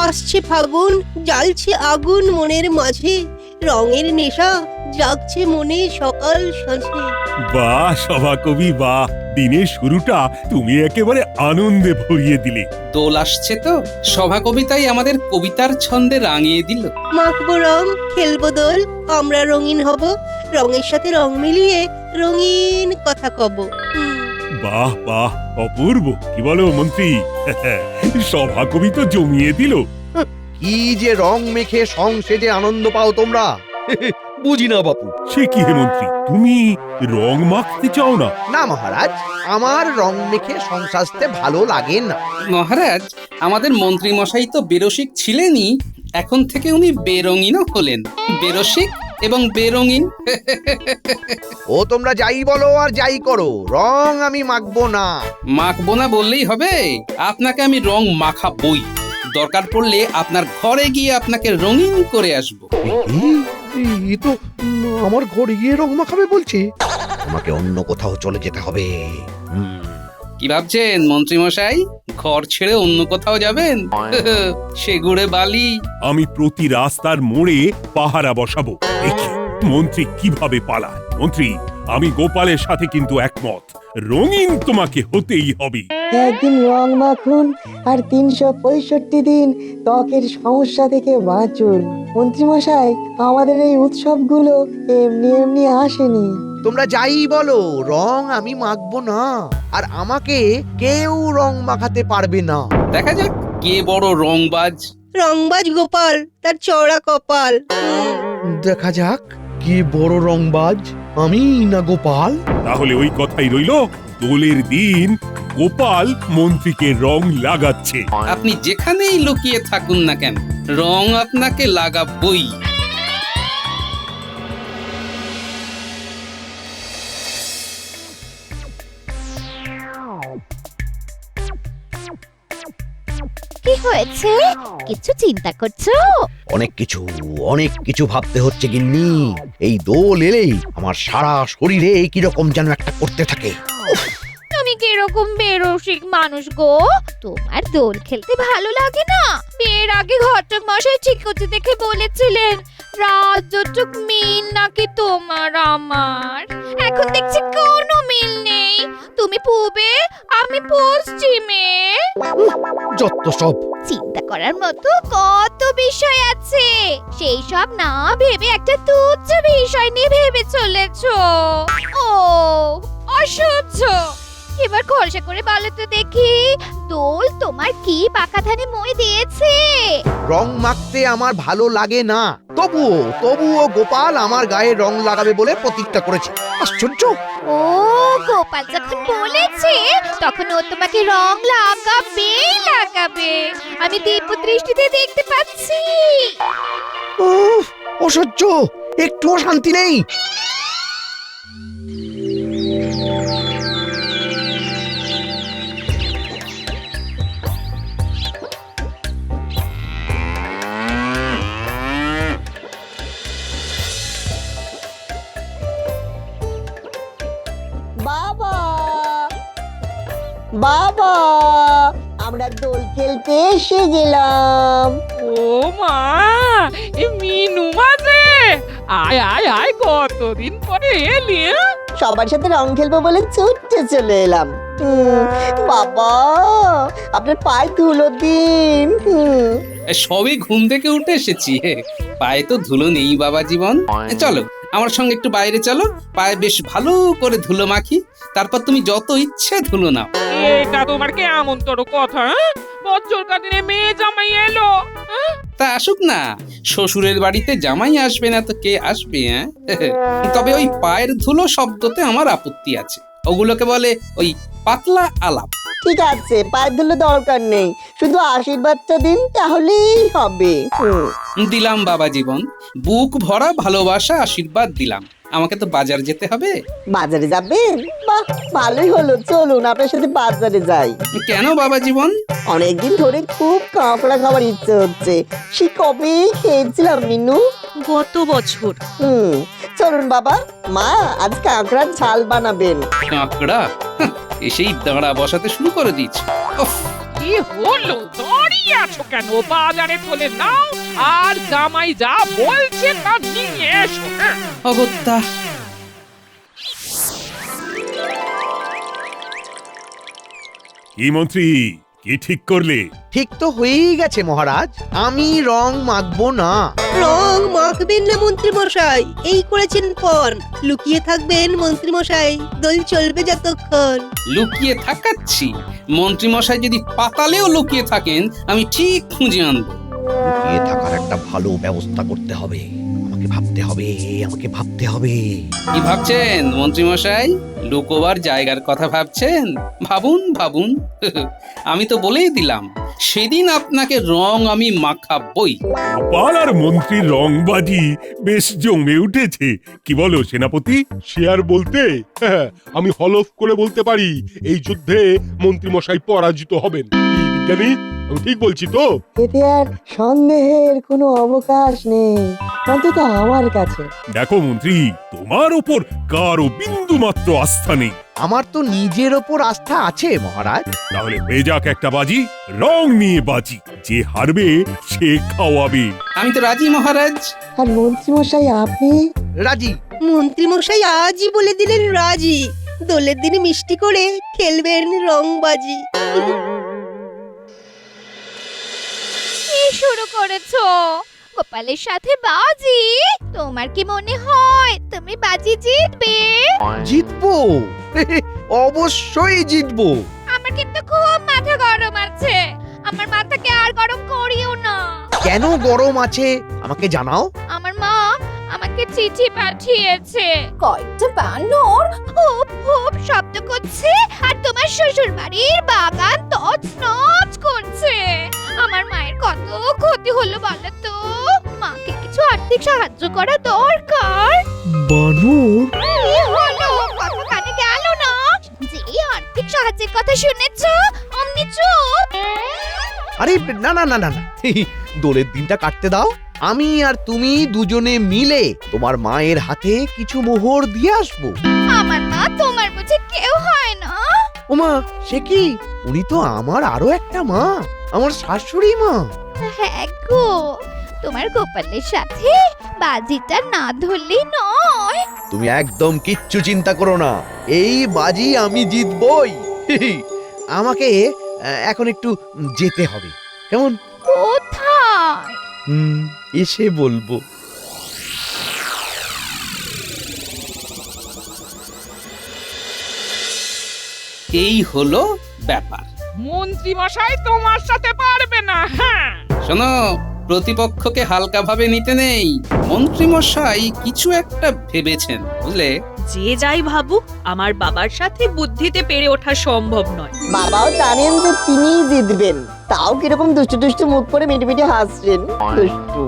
আসছে ফাগুন, জ্বালছে আগুন মনের মাঝে, রঙের নেশা জাগছে মনে সকাল সাঁঝে। বাহ সভাকবি বাহ, দিনের শুরুটা তুমি একেবারে আনন্দে ভরিয়ে দিলে। দোল আসছে তো, সভা কবিতাই আমাদের কবিতার ছন্দে রাঙিয়ে দিল। মাখবো রং, খেলবো দোল, আমরা রঙিন হব, রঙের সাথে রং মিলিয়ে রঙিন কথা কব। বাহ বাহ, অপূর্ব। কি বলো মন্ত্রী? সভাকবি তো জমিয়ে দিল। কি যে রং মেখে সংসেজে আনন্দ পাও তোমরা, বুঝি না বাপু। সে কি হে মন্ত্রী, তুমি রং মাখতে চাও না? না মহারাজ, আমার রং মেখে সংসাজতে ভালো লাগে না। মহারাজ, আমাদের মন্ত্রী মশাই তো বেরসিক ছিলেনই, এখন থেকে উনি বেরঙিনও হলেন। বেরসিক এবং বেরঙিন। ও তোমরা যাই বলো আর যাই করো, রং আমি মাখবো না। মাখবো না বললেই হবে? আপনাকে আমি রং মাখাবই। দরকার পড়লে আপনার ঘরে গিয়ে আপনাকে রঙিন করে আসবো। এ তো আমার ঘরে গিয়ে রং মাখাবে বলছে। তোমাকে অন্য কোথাও চলে যেতে হবে। কি ভাবছেন মন্ত্রী মশাই, ঘর ছেড়ে অন্য কোথাও যাবেন? সেগুড়ে বালি। আমি প্রতি রাস্তার মোড়ে পাহারা বসাবো, দেখি মন্ত্রী কিভাবে পালায়। মন্ত্রী, আমি গোপালের সাথে কিন্তু একমত, রঙিন তোমাকে হতেই হবে। একদিন রং মাখুন আর ৩৬৫ দিন ত্বকের সমস্যা থেকে বাঁচুন। মন্ত্রীমশাই, আমাদের এই উৎসবগুলো এমনি এমনি আসেনি। তোমরা যাই বলো, রং আমি মাখবো না, আর আমাকে কেউ রং মাখাতে পারবে না। দেখা যাক কে বড় রংবাজ। রংবাজ গোপাল, তার চওড়া কপাল। দেখা যাক কে বড় রংবাজ, আমি না গোপাল। তাহলে ওই কথাই রইল, দোলের দিন গোপাল মন্ত্রীকে রং লাগাচ্ছে। আপনি যেখানেই লুকিয়ে থাকুন না কেন, রং আপনাকে লাগাবই। কি হয়েছে? কিছু চিন্তা করছো? অনেক কিছু ভাবতে হচ্ছে গিন্নি। এই দোল এলেই আমার সারা শরীরে কিরকম যেন একটা করতে থাকে। তুমি কিরকম বেরসিক মানুষ গো? তোমার দোল খেলতে ভালো লাগে না? বিয়ের আগে ঘটক মশাই চিকুচি দেখে বলেছিলেন রাজযোগ মিল নাকি তোমার আমার। এখন দেখছি কোনো মিল নেই, তুমি পূবে আমি পশ্চিমে। যত সব। চিন্তা করার মতো কত বিষয় আছে, সেই সব না ভেবে একটা তুচ্ছ বিষয় নিয়ে ভেবে চলেছো। ও অসহ্য। এবার খরচা করে বলো তো দেখি, দোল তোমার কি পাকা ধানে মই দিয়েছে? রং মাখতে আমার ভালো লাগে না, তবুও গোপাল আমার গায়ে রং লাগাবে বলে প্রতিজ্ঞা করেছে। আশ্চর্য। ও গোপাল যখন বলেছে, তখন ও তোমাকে রং লাগাবে। আমি দিব্য দৃষ্টিতে দেখতে পাচ্ছি। অসহ্য, একটুও শান্তি নেই। বাবা, বাবা, আমরা দোল খেলতে এসে গেলাম। ও মা, এ মিনু মাঝে আয় আয় আয়, কতদিন পরে এলি? সবার সাথে রং খেলবো বলে ছুটে চলে এলাম। বাবা, আপনার পায়ে ধুলো দিন। সবই ঘুম থেকে উঠে এসেছি, পায়ে তো ধুলো নেই বাবা জীবন। চলো আমার সঙ্গে একটু বাইরে চলো, পায়ে বেশ ভালো করে ধুলো মাখি, তারপর তুমি যত ইচ্ছে ধুলো নাও। এটা তোমার কেমন তোর কথা? বছর কাটিনে মেয়ে জামাই এলো, তা আসুক না, শ্বশুরের বাড়িতে জামাই আসবে না তো কে আসবে? তবে ওই পায়ের ধুলো শব্দতে আমার আপত্তি আছে, ওগুলোকে বলে ওই পাতলা আলাপ। ঠিক আছে, পায়ে ধুলো দরকার নেই, শুধু আশীর্বাদটা দিন তাহলেই হবে। দিলাম বাবা জীবন, বুক ভরা ভালোবাসা আশীর্বাদ দিলাম। আমাকে তো বাজার যেতে হবে। বাজারে যাবেন? বাহ, ভালোই হলো, চলুন আপনার সাথে বাজারে যাই। কেন বাবা জীবন? অনেকদিন ধরে খুব কাঁকড়া খাবার ইচ্ছে হচ্ছে, সে কবে খেয়েছিলাম মিনু। গত বছর। চলুন বাবা, মা আজ কাঁকড়ার ঝাল বানাবেন। কাঁকড়া? এসেই দাঁড়া বসাতে শুরু করে দিয়েছে। কি হলো তোরই? দাঁড়িয়ে আছো কেন? বাজারে চলে নাও আর জামাই যা বলছে তা নিয়ে এসো। হ্যাঁ? অগত্যা কি মন্ত্রী, কি ঠিক করলে? ঠিক তো হয়েই গেছে মহারাজ, আমি রং মাখবো না। রং মাখবেন না মন্ত্রী মশাই, এই করেছেন পণ। লুকিয়ে থাকবেন মন্ত্রী মশাই, দোল চলবে যতক্ষণ। লুকিয়ে থাকাচ্ছি? মন্ত্রী মশাই যদি পাতালেও লুকিয়ে থাকেন আমি ঠিক খুঁজে আনবো। লুকিয়ে থাকার একটা ভালো ব্যবস্থা করতে হবে। আমাকে ভাবতে হবে, আমাকে ভাবতে হবে। কি ভাবছেন মন্ত্রী মশাই? লুকোবার জায়গার কথা ভাবছেন? ভাবুন ভাবুন। আমি তো বলেই দিলাম, সেদিন আপনাকে রং আমি মাখাবই। গোপাল আর মন্ত্রীর রংবাজি বেশ জমে উঠেছে, কি বলো সেনাপতি? সে আর বলতে, হ্যাঁ, আমি হলফ করে বলতে পারি এই যুদ্ধে মন্ত্রীমশাই পরাজিত হবেন। কি বিজ্ঞানী, আমি ঠিক বলছি তো? এতে আর সন্দেহের কোনো অবকাশ নেই, অন্তত আমার কাছে। দেখো মন্ত্রী, তোমার ওপর কারো বিন্দু মাত্র আস্থা নেই। আমার তো নিজের ওপর আস্থা আছে মহারাজ। তাহলে হয়ে যাক একটা বাজি, রং নিয়ে বাজি। যে হারবে সে খাওয়াবে। আমি তো রাজি মহারাজ। আর মন্ত্রীমশাই আপনি? রাজি। মন্ত্রী মশাই আজই বলে দিলেন রাজি, দোলের দিনে মিষ্টি করে খেলবেন রংবাজি। কি শুরু করেছো? গোপালের সাথে বাজি? তোমার কি মনে হয় তুমি বাজি জিতবে? জিতবো, অবশ্যই জিতবো। আমার কিন্তু খুব মাথা গরম আছে, আমার মাথাকে আর গরম করিও না। কেন গরম আছে আমাকে জানাও। আমার মা আমাকে চিঠি পাঠিয়েছে, কয়েকটা বানর হুপ হুপ শব্দ করছে আর তোমার শ্বশুর বাড়ির বাগান তছনছ করছে। আমার মায়ের কত ক্ষতি হলো বলো তো, মাকে কিছু আর্থিক সাহায্য করা দরকার। বানর? কি হলো, কথা কানে গেল না? যে আর্থিক সাহায্যের কথা শুনেছো অমনি চুপ। আরে না না না না না, দোলের দিনটা কাটতে দাও। আমি আর তুমি দুজনে মিলে তোমার মায়ের হাতে কিছু মোহর দিয়ে আসবো। আমার মা তোমার বুঝে কেউ হয় না? ওমা, সে কি? উনি তো আমার আরো একটা মা, আমার শাশুড়ি মা। হ্যাঁ গো, তোমার গোপালের সাথে বাজিটা না ধরলেই নয়। তুমি একদম কিচ্ছু চিন্তা করো না, এই বাজি আমি জিতবই। আমাকে এখন একটু যেতে হবে, কেমন? কোথায়? এসে বলবো। এই হলো ব্যাপার। মন্ত্রী মশাই তোমার সাথে পারবে না। হ্যাঁ, শোনো, প্রতিপক্ষকে হালকাভাবে নিতে নেই। মন্ত্রী মশাই কিছু একটা ভেবেছেন, বুঝলে? যে যাই ভাবুক, আমার বাবার সাথে বুদ্ধিতে পেরে ওঠা সম্ভব নয়। বাবাও জানেন যে তিনিই জিতবেন, তাও কিরকম দুষ্টু দুষ্টু মুখ করে মিটি মিটি হাসছেন। দুষ্টু।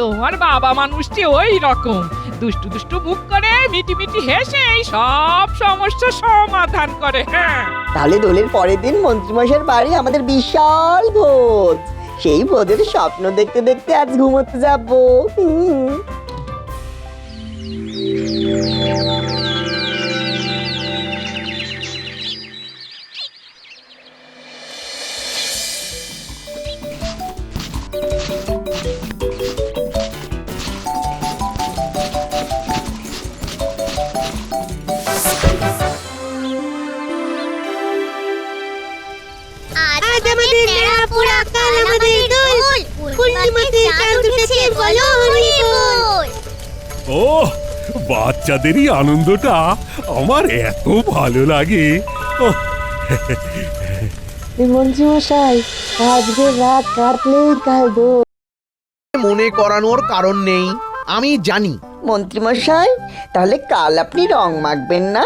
তোমার বাবা মানুষটি ওই রকম দুষ্টু দুষ্টু মুখ করে মিটি মিটি হেসে সব সমস্যা সমাধান করে। হ্যাঁ, তাহলে দোলের পরের দিন মন্ত্রীমশাইয়ের বাড়ি আমাদের বিশাল ভোজ। সেই ভোজের স্বপ্ন দেখতে দেখতে আজ ঘুমোতে যাবো। আজ আমাদের নেড়াপোড়া, কাল আমাদের দোল, পূর্ণিমাতে চাঁদ উঠেছে, বলো হরি বল। ওহ, বাচ্চাদেরই আনন্দটা আমার এত ভালো লাগে। ওহ, মন্ত্রীমশাই, আজকে রাত কাটলেই কাল দোল। মনে করানোর কারণ নেই, আমি জানি। মন্ত্রীমশাই, তাহলে কাল আপনি রং মাখবেন না?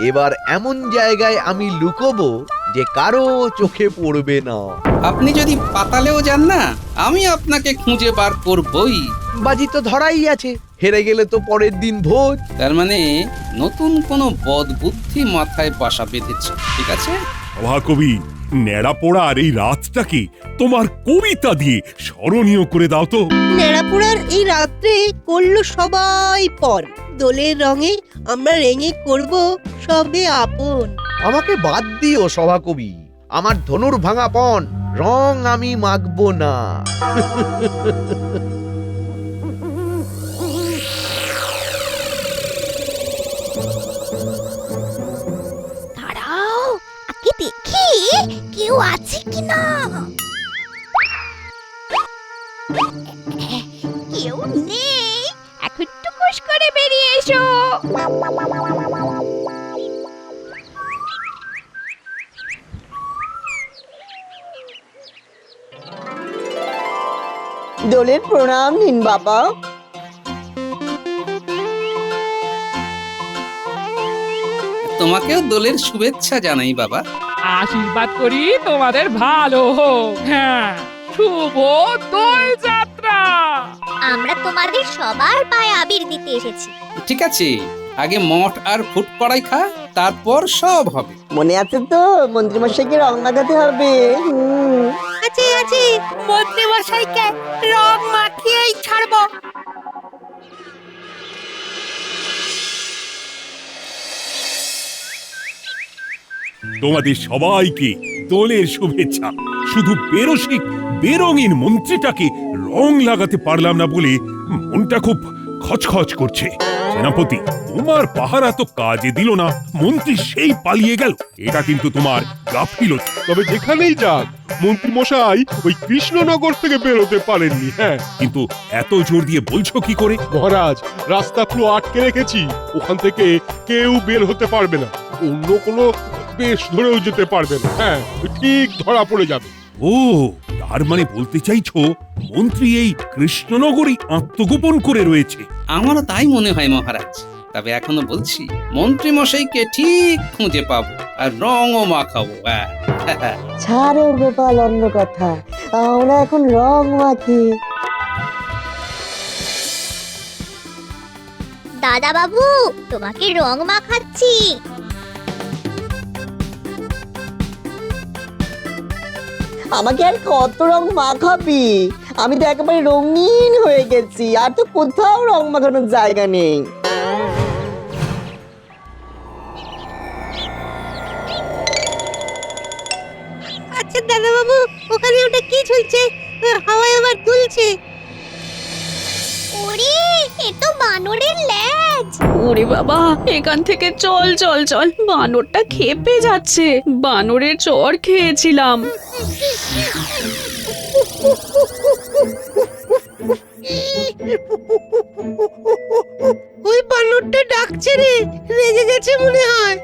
এবার এমন জায়গায় আমি লুকোবো যে কারো চোখে পড়বে না। আপনি যদি পাতালেও যান না, আমি আপনাকে খুঁজে বার করবই। বাজি তো ধরাই আছে, হেরে গেলে তো পরের দিন ভোজ। তার মানে নতুন কোনো বদ বুদ্ধি মাথায় বাসা বেঁধেছে, ঠিক আছে? সভাকবি, নেড়া পোড়ার এই রাতটাকে তোমার কবিতা দিয়ে স্মরণীয় করে দাও তো। নেড়াপোড়ার এই রাত্রে করলো সবাই পর, দোলের রঙে আমরা রেঙে করব সবে আপন। আমাকে বাদ দিও সভাকবি, আমার ধনুর ভাঙা পণ, রং আমি মাখবো না। দাঁড়াও, আগে দেখি কেউ আছে কিনা। কেউ নেই, এখন টুকুস করে বেরিয়ে এসো। দোলের প্রণাম নিন বাবা। তোমাকেও দোলের শুভেচ্ছা জানাই বাবা। আশীর্বাদ করি তোমাদের ভালো হোক। হ্যাঁ, শুভ দোল যাত্রা। আমরা তোমাদের সবার পায়ে আবির দিতে এসেছি। ঠিক আছে, আগে মঠ আর ফুট কড়াই খা, তারপর সব হবে। মনে আছে তো মন্ত্রীমশাইকে রং লাগাতে হবে। আছে আছে, মন্ত্রী মশাইকে রং মাখিয়েই ছাড়বো। তোমাদের সবাইকে দোলের শুভেচ্ছা। শুধু বেরসিক বেরঙিন মন্ত্রীটাকে রং লাগাতে পারলাম না বলে মনটা খুব খচখচ করছে। সেনাপতি, তোমার পাহারা তো কাজে দিল না, মন্ত্রী সেই পালিয়ে গেল। এটা কিন্তু তোমার গাফিলতি। তবে যেখানেই যাক, মন্ত্রী মশাই ওই কৃষ্ণনগর থেকে বেরোতে পারেননি। হ্যাঁ, কিন্তু এত জোর দিয়ে বলছো কি করে? মহারাজ, রাস্তা পুরো আটকে রেখেছি, ওখান থেকে কেউ বের হতে পারবে না। অন্য কোনো বেশ ধরেও যেতে পারবে না। হ্যাঁ, ঠিক ধরা পড়ে যাবে। ও, তার মানে বলতে চাইছো মন্ত্রী এই কৃষ্ণনগরী আত্মগোপন করে রয়েছে? আমারও তাই মনে হয় মহারাজ। তবে এখনো বলছি, মন্ত্রী মশাইকে ঠিক খুঁজে পাবো আর রঙও মাখাবো। ছাড়ো গোপাল অন্য কথা, আমরা এখন রং মাখি। দাদা বাবু, তোমাকে রং মাখাচ্ছি। আমাকে আর কত রং মাখাবি? আমি তো একেবারে রঙিন হয়ে গেছি, আর তো কোথাও রং মাখানোর জায়গা নেই। আচ্ছা দাদা বাবু, ওখানে ওটা কি ঝুলছে? হাওয়ায় আবার দুলছে। ওরে, এ তো বানরের লেজ। ওরে বাবা, এখান থেকে চল চল চল, বানরটা খেপে যাচ্ছে। বানরের চর খেয়েছিলাম। ওই বানরটা ডাকছে রে, রেগে গেছে মনে হয়।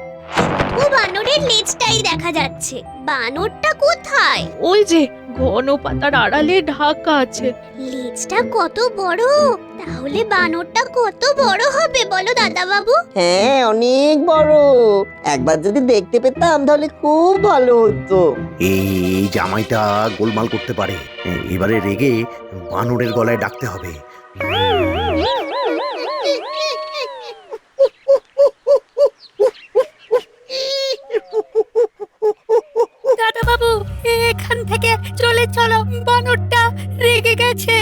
ও বানরের লেজটাই দেখা যাচ্ছে। বানরটা কোথায়? ওই যে ঘন পাতার আড়ালে ঢাকা আছে। লেজটা কত বড়! তাহলে বানরটা কত বড় হবে বলো দাদা বাবু? হ্যাঁ, অনেক বড়। একবার যদি দেখতে পেতাম তাহলে খুব ভালো হতো। এই জামাইটা গোলমাল করতে পারে, এবারে রেগে বানরের গলায় ডাকতে হবে। দাদা বাবু, এখান থেকে চলে চলো, বানরটা রেগে গেছে।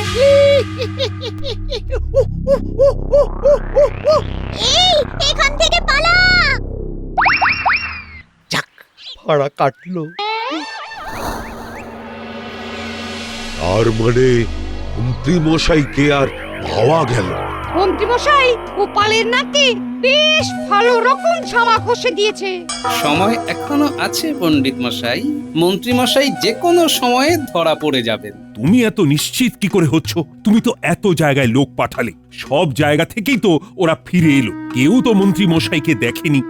এই, এখান থেকে পালা! যাক, ফাড়া কাটলো। তার মানে মন্ত্রী মশাইকে আর পাওয়া গেল। মন্ত্রী মশাই গোপালের নাকি বেশ ভালো রকম জামা ঘষে দিয়েছে। সময় এখনো আছে পণ্ডিত মশাই। মন্ত্রী মশাই যে কোনো সময়ে ধরা পড়ে যাবেন। তুমি এত নিশ্চিত কি করে হচ্ছ? তুমি তো এত জায়গায় লোক পাঠালে, সব জায়গা থেকেই তো ওরা ফিরে এলো, কেউ তো মন্ত্রী মশাইকে দেখেনি।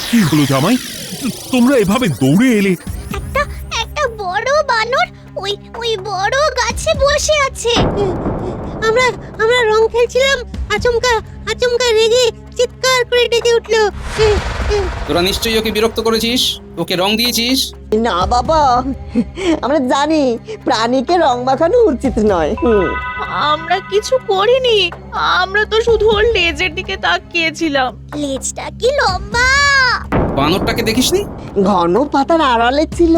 কি হলো জামাই, তোমরা এভাবে দৌড়ে এলে? একটা বড় বানর ওই ওই বড় গাছে বসে আছে। আমরা আমরা রং খেলছিলাম, আচমকা আচমকা রেগে চিৎকার করে ডেকে উঠলো। তোরা নিশ্চয়ই ওকে বিরক্ত করেছিস, ওকে রং দিয়েছিস। না বাবা, আমরা জানি প্রাণীকে রং মাখানো উচিত নয়। আমরা কিছু করিনি, আমরা তো শুধু ওর লেজের দিকে তাকিয়েছিলাম। লেজটা কি লম্বা! বানরটাকে দেখিসনি? ঘন পাতার আড়ালে ছিল।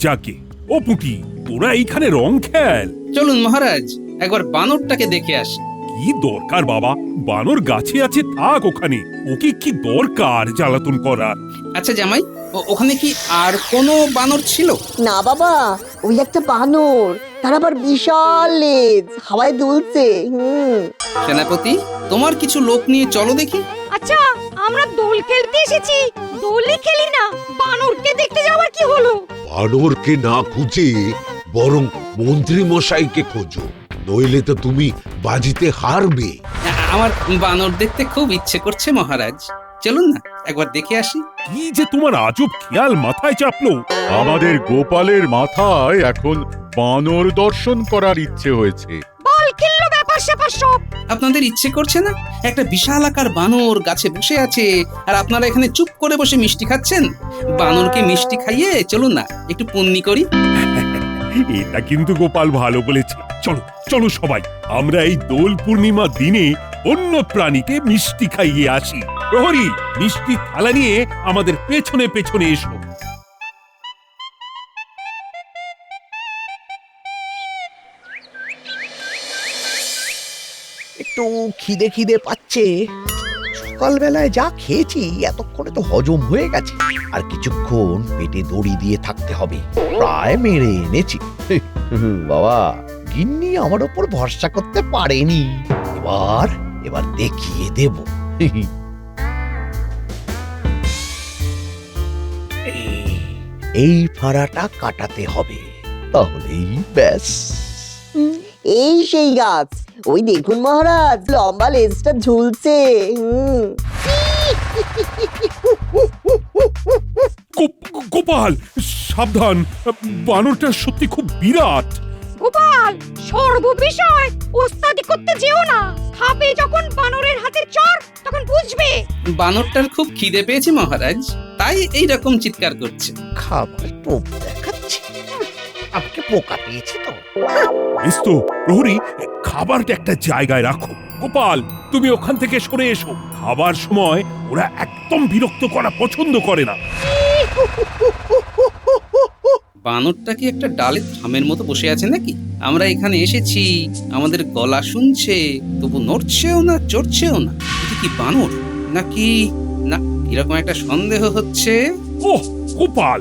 যাকে, ও পুটি, তোরা এইখানে রং খেল? চলুন মহারাজ, একবার বানরটাকে দেখে আসি। কি দরকার বাবা, বানর গাছে আছে থাক ওখানে, ওকে কি দরকার জ্বালাতন করার? আচ্ছা জামাই, ওখানে কি আর কোনো বানর ছিল? না বাবা, ওই একটা বানর, তার আবার বিশাল লেজ, হাওয়ায় দুলছে। সেনাপতি, তোমার কিছু লোক নিয়ে চলো দেখি। আচ্ছা, আমরা দোল খেলতে এসেছি, দোলই খেলি না, বানরকে দেখতে যাওয়ার কি হলো? বানরকে না খুঁজে বরং মন্ত্রী মশাইকে খোঁজো, নইলে তো তুমি বাজিতে হারবে। আমার বানর দেখতে খুব ইচ্ছে করছে মহারাজ, চলুন না একবার দেখে আসি। কি যে তোমার আজব খেয়াল মাথায় চাপলো। আমাদের গোপালের মাথায় এখন বানর দর্শন করার ইচ্ছে হয়েছে। বল খেললো ব্যাপার স্যাপার সব। আপনাদের ইচ্ছে করছে না? একটা বিশাল আকার বানর গাছে বসে আছে, আর আপনারা এখানে চুপ করে বসে মিষ্টি খাচ্ছেন। বানরকে মিষ্টি খাইয়ে চলুন না একটু পুণ্যি করি। এটা কিন্তু গোপাল ভালো বলেছে। চলো চলো সবাই, আমরা এই দোল পূর্ণিমা দিনে অন্য প্রাণীকে মিষ্টি খাইয়ে আসি। প্রহরী, মিষ্টি থালা নিয়ে আমাদের পেছনে পেছনে এসো। একটু খিদে খিদে পাচ্ছে। সকালবেলায় যা খেয়েছি এতক্ষণে তো হজম হয়ে গেছে, আর কিছুক্ষণ পেটে দড়ি দিয়ে থাকতে হবে। প্রায় মেরে এনেছি। বাবা, গিন্নি আমার ওপর ভরসা করতে পারেনি, এবার এবার দেখিয়ে দেব। এই ফাড়াটা কাটাতে হবে, তাহলেই ব্যাস। এই সেই গাছ, ওই দেখুন মহারাজ, লম্বা লেজটা ঝুলছে। গোপাল সাবধান, বানরটা সত্যি খুব বিরাট। গোপাল, সর্ববিষয় ওস্তাদি করতে যেও না, খাবে যখন বানরের হাতে চড় তখন বুঝবে। বানরটার খুব খিদে পেয়েছে মহারাজ, তাই এই রকম চিৎকার করছে। খাবার টোপ দেখাচ্ছে, আমাকে পোকা পেয়েছে তো। বেশ তো প্রহরী, খাবারটা একটা জায়গায় রাখো। গোপাল, তুমি ওখান থেকে সরে এসো, খাবার সময় ওরা একদম বিরক্ত করা পছন্দ করে না। বানরটা কি একটা ডালে থামের মতো বসে আছে নাকি? আমরা এখানে এসেছি, আমাদের গলা শুনছে, তবু নড়ছেও না চড়ছেও না। এটা কি বানর নাকি? না, এরকম একটা সন্দেহ হচ্ছে। ওহ গোপাল,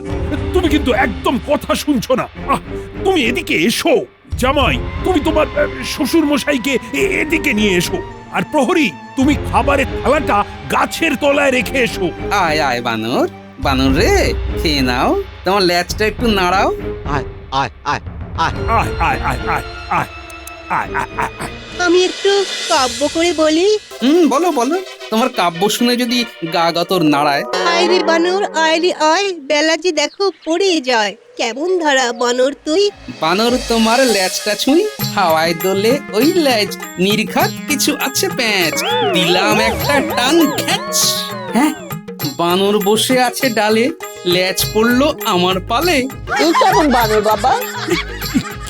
তুমি কিন্তু একদম কথা শুনছো না। তুমি এদিকে এসো। জামাই, তুমি তোমার শ্বশুর মশাইকে এদিকে নিয়ে এসো। আর প্রহরী, তুমি খাবারের থালাটা গাছের তলায় রেখে এসো। আয় আয় বানর, বানর রে, খেয়ে নাও, তোমার ল্যাজটা একটু নাড়াও। আয় আয় আয় আয় আয় আয় আয় আয় আয় আয় আয় আয় আয়। আমি একটু কাব্য করে বলি। বলো বলো, তোমার কাব্য শুনে যদি গা গতর নাড়ায়। আয় রে বানর, আয় রে আয়, বেলা যে দেখো পড়ে যায়, কেমন ধারা বানর তুই। বানর তোমার ল্যাজটা ছুঁই, হাওয়ায় দোলে ওই ল্যাজ, নির্ঘাত কিছু আছে প্যাঁচ, দিলাম একটা টান ঘ্যাচ। হ্যাঁ, বানর বসে আছে ডালে, ল্যাজ পড়লো আমার পালে। এই কেমন বানর বাবা?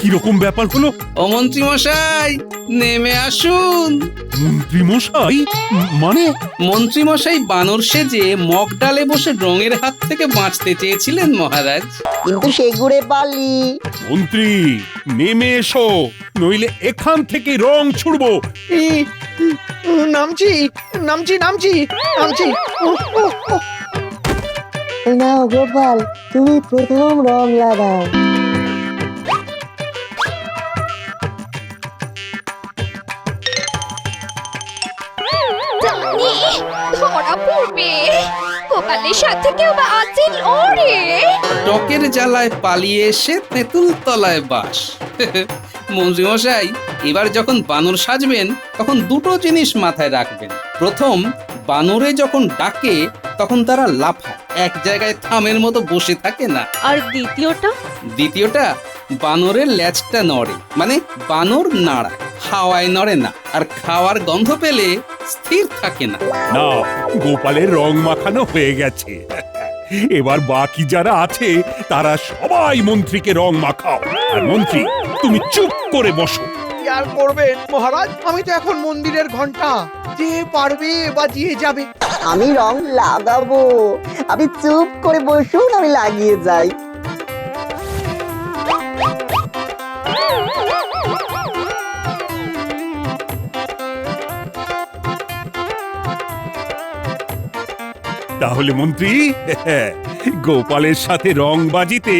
কিরকম ব্যাপার হলো? ও মন্ত্রী মশাই, নেমে আসুন। মন্ত্রী মশাই? মানে? মন্ত্রী মশাই বানর সেজে মগ ডালে বসে রঙের হাত থেকে বাঁচতে চেয়েছিলেন মহারাজ, কিন্তু সে ঘুরে পালি। মন্ত্রী নেমে এসো, নইলে এখান থেকে রং ছুড়বো। নামছি নামছি নামছি নামছি। নাও গোপাল, তুমি প্রথম রং লাগাও। ধরা পড়বে, গোপালের সাথে কেউ আছে ওরে। টকের জ্বালায় পালিয়ে এসে তেঁতুল তলায় বাস। মন্ত্রী মশাই, এবার যখন বানর সাজবেন তখন দুটো জিনিস মাথায় রাখবেন। প্রথম, বানরে যখন ডাকে তখন তারা লাফায়, এক জায়গায় থামের মতো বসে থাকে না। আর দ্বিতীয়টা? দ্বিতীয়টা, বানরের ল্যাজটা নড়ে, মানে বানর নাড়ায়, হাওয়ায় নড়ে না, আর খাওয়ার গন্ধ পেলে স্থির থাকে না। না, গোপালের রং মাখানো হয়ে গেছে। এবার বাকি যারা আছে তারা সবাই মন্ত্রীকে রং মাখাও। আর মন্ত্রী, তুমি চুপ করে বসো। কি আর করবেন মহারাজ, আমি তো এখন মন্দিরের ঘন্টা, যে পারবে বাজিয়ে যাবে। আমি রং লাগাবো, আপনি চুপ করে বসুন, আমি লাগিয়ে যাই। তাহলে মন্ত্রী, গোপালের সাথে রং বাজিতে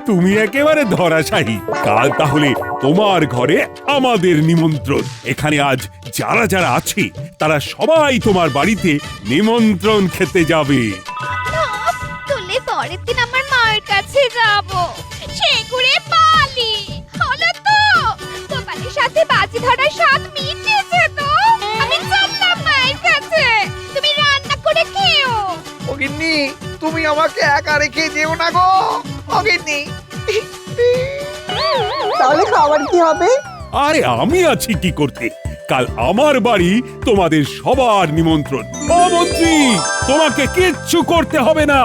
তুমি একেবারে ধরাশায়ী। কাল তাহলে তোমার ঘরে আমাদের নিমন্ত্রণ। এখানে আজ যারা যারা আছে তারা সবাই তোমার বাড়িতে নিমন্ত্রণ খেতে যাবে। তুলে পরের দিন আমার মায়ের কাছে যাব, সে ঘুরে পালি হলো তো। গোপালের সাথে বাজি ধরার স্বাদ মিটেছে তো। আমি চললাম মায়ের কাছে, তুমি রান্না করে খেও। অগিন্নি, তুমি আমাকে একা রেখে যেও না গো অগিন্নি। তাহলে খাবার কি হবে? আরে আমি আছি কি করতে? কাল আমার বাড়ি তোমাদের সবার নিমন্ত্রণ। ও মন্ত্রী, তোমাকে কিচ্ছু করতে হবে না।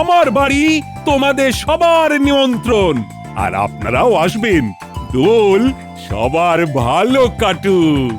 আমার বাড়ি তোমাদের সবার নিমন্ত্রণ। আর আপনারাও আসবেন। দোল সবার ভালো কাটুক।